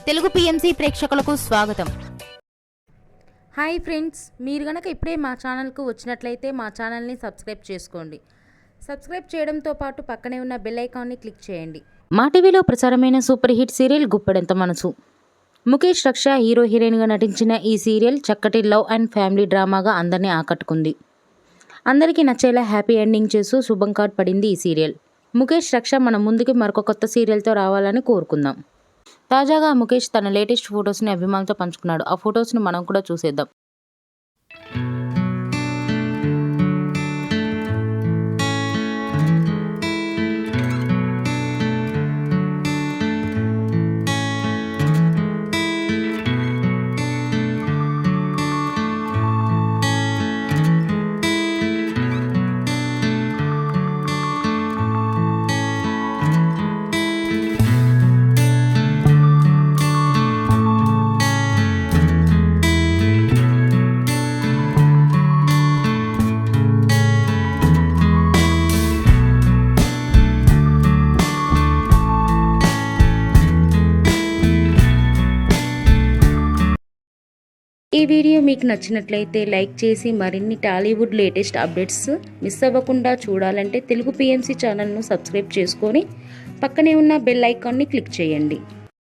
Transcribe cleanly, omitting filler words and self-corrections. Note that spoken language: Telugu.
తెలుగు పిఎంసి ప్రేక్షకులకు స్వాగతం. హాయ్ ఫ్రెండ్స్, మీరు గనక ఇప్పుడే మా ఛానల్కు వచ్చినట్లయితే మా ఛానల్ని సబ్స్క్రైబ్ చేసుకోండి. సబ్స్క్రైబ్ చేయడంతో పాటు పక్కనే ఉన్న బెల్ ఐకాన్ని క్లిక్ చేయండి. మా టీవీలో ప్రసారమైన సూపర్ హిట్ సీరియల్ గుప్పెడంత మనసు. ముఖేష్ రక్ష హీరో హీరోయిన్గా నటించిన ఈ సీరియల్ చక్కటి లవ్ అండ్ ఫ్యామిలీ డ్రామాగా అందరినీ ఆకట్టుకుంది. అందరికీ నచ్చేలా హ్యాపీ ఎండింగ్ చేస్తూ శుభం కార్డ్ పడింది ఈ సీరియల్. ముఖేష్ రక్ష మన ముందుకి మరొక కొత్త సీరియల్తో రావాలని కోరుకుందాం. తాజాగా ముఖేష్ తన లేటెస్ట్ ఫొటోస్ని అభిమానులతో పంచుకున్నాడు. ఆ ఫొటోస్ని మనం కూడా చూసేద్దాం. ఈ వీడియో మీకు నచ్చినట్లయితే లైక్ చేసి మరిన్ని టాలీవుడ్ లేటెస్ట్ అప్డేట్స్ మిస్ అవ్వకుండా చూడాలంటే తెలుగు పిఎంసి ఛానల్ను సబ్స్క్రైబ్ చేసుకొని పక్కనే ఉన్న బెల్ ఐకాన్ని క్లిక్ చేయండి.